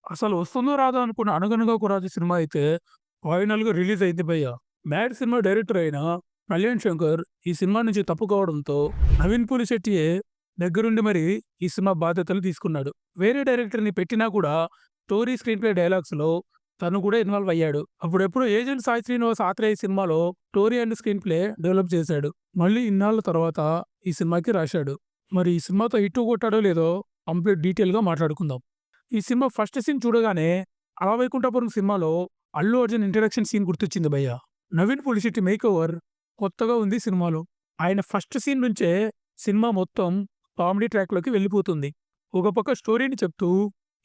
అసలు వస్తుందో రాదో అనుకున్న 'అనగనగా ఒక రాజు' సినిమా అయితే ఫైనల్‌గా రిలీజ్ అయింది భయ్య. 'మ్యాడ్' సినిమా డైరెక్టర్ అయిన కళ్యాణ్ శంకర్ ఈ సినిమా నుంచి తప్పుకోవడంతో నవీన్ పూలిశెట్టియే దగ్గరుండి మరి ఈ సినిమా బాధ్యతలు తీసుకున్నాడు. వేరే డైరెక్టర్‌ని పెట్టినా కూడా స్టోరీ, స్క్రీన్ ప్లే, డైలాగ్స్‌లో తను కూడా ఇన్వాల్వ్ అయ్యాడు. అప్పుడెప్పుడో 'ఏజెంట్ సాయి శ్రీనివాస్ ఆత్రేయ' సినిమాలో story and screen play develop చేశాడు. మళ్ళీ ఇన్నాళ్ల తర్వాత ఈ సినిమాకి రాశాడు. మరి ఈ సినిమాతో హిట్ కొట్టాడో లేదో కంప్లీట్ డీటెయిల్‌గా మాట్లాడుకుందాం. ఈ సినిమా ఫస్ట్ సీన్ చూడగానే 'అల వైకుంఠపురం' సినిమాలో అల్లు అర్జున్ ఇంట్రడక్షన్ సీన్ గుర్తొచ్చింది భయ్య. నవీన్ పొలిశెట్టి మేకోవర్ కొత్తగా ఉంది సినిమాలో. ఆయన ఫస్ట్ సీన్ నుంచే సినిమా మొత్తం కామెడీ ట్రాక్‌లోకి వెళ్ళిపోతుంది. ఒక పక్క స్టోరీని చెప్తూ,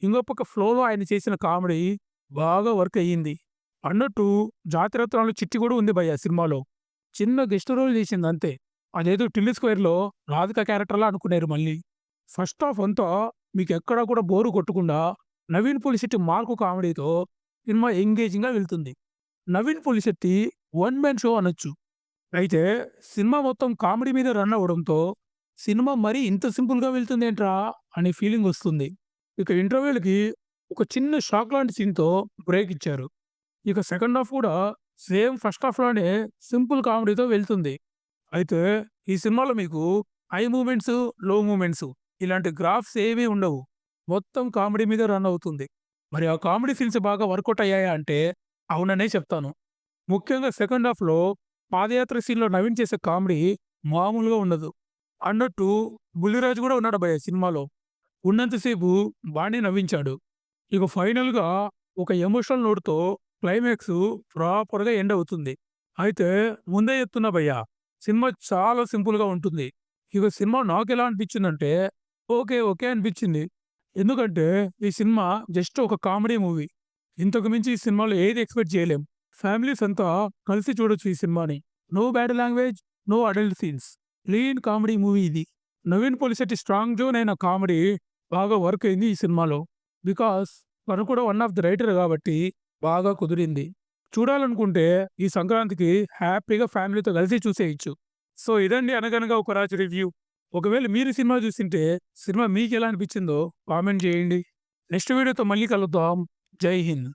ఇంకో పక్క ఫ్లోలో ఆయన చేసిన కామెడీ బాగా వర్క్ అయ్యింది. అన్నట్టు 'జాతిరత్నాలు' చిట్టి కూడా ఉంది భయ్య సినిమాలో. చిన్న గెస్ట్ రోల్ చేసిందంతే. అదేదో 'టిల్లు స్క్వేర్‌లో' రాధిక క్యారెక్టర్‌లా అనుకున్నారు మళ్ళీ. ఫస్ట్ హాఫ్ అంతా మీకెక్కడా కూడా బోరు కొట్టకుండా నవీన్ పొలిశెట్టి మార్కు కామెడీతో సినిమా ఎంగేజింగ్‌గా వెళ్తుంది. Naveen Polishetty one man show అనొచ్చు. అయితే సినిమా మొత్తం కామెడీ మీద రన్ అవ్వడంతో సినిమా మరీ ఇంత సింపుల్‌గా వెళ్తుందేంట్రా అనే ఫీలింగ్ వస్తుంది. ఇక ఇంటర్వెల్‌కి ఒక చిన్న షాక్ లాంటి సీన్‌తో బ్రేక్ ఇచ్చారు. ఇక సెకండ్ హాఫ్ కూడా సేమ్ ఫస్ట్ హాఫ్ లానే సింపుల్ కామెడీతో వెళ్తుంది. అయితే ఈ సినిమాలో మీకు హై మూవ్‌మెంట్స్, లో మూవ్‌మెంట్స్ ఇలాంటి గ్రాఫ్స్ ఏమీ ఉండవు. మొత్తం కామెడీ మీద రన్ అవుతుంది. మరి ఆ కామెడీ సీన్స్ బాగా వర్కౌట్ అయ్యాయా అంటే అవుననే చెప్తాను. ముఖ్యంగా సెకండ్ హాఫ్‌లో పాదయాత్ర సీన్‌లో నవీన్ చేసే కామెడీ మామూలుగా ఉండదు. అన్నట్టు 'బుల్లిరాజు' కూడా ఉన్నాడు భయ్యా సినిమాలో. ఉన్నంత సేపు బానే నవ్వించాడు. ఇక ఫైనల్‌గా ఒక ఎమోషనల్ నోట్‌తో క్లైమాక్స్ ప్రాపర్‌గా ఎండ్ అవుతుంది. అయితే ముందే చెప్తున్నా భయ్యా, సినిమా చాలా సింపుల్‌గా ఉంటుంది. ఇక సినిమా నాకెలా అనిపించిందంటే ఓకే. ఓకే అనిపించింది. ఎందుకంటే ఈ సినిమా జస్ట్ ఒక కామెడీ మూవీ. ఇంతకు మించి ఈ సినిమాలో ఏది ఎక్స్‌పెక్ట్ చేయలేం. ఫ్యామిలీస్ అంతా కలిసి చూడొచ్చు ఈ సినిమాని. No bad language, no adult scenes. Clean comedy movie ఇది. నవీన్ పొలిశెట్టి స్ట్రాంగ్ జోన్ అయిన కామెడీ బాగా వర్క్ అయింది ఈ సినిమాలో. బికాస్ తను కూడా వన్ ఆఫ్ ది రైటర్ కాబట్టి బాగా కుదిరింది. చూడాలనుకుంటే ఈ సంక్రాంతికి హ్యాపీగా ఫ్యామిలీతో కలిసి చూసేయొచ్చు. సో ఇదండి 'అనగనగా ఒక రాజు' రివ్యూ. ఒకవేళ మీరు సినిమా చూసుంటే సినిమా మీకెలా అనిపించిందో కామెంట్ చేయండి. నెక్స్ట్ వీడియోతో మళ్ళీ కలుద్దాం. జై హింద్.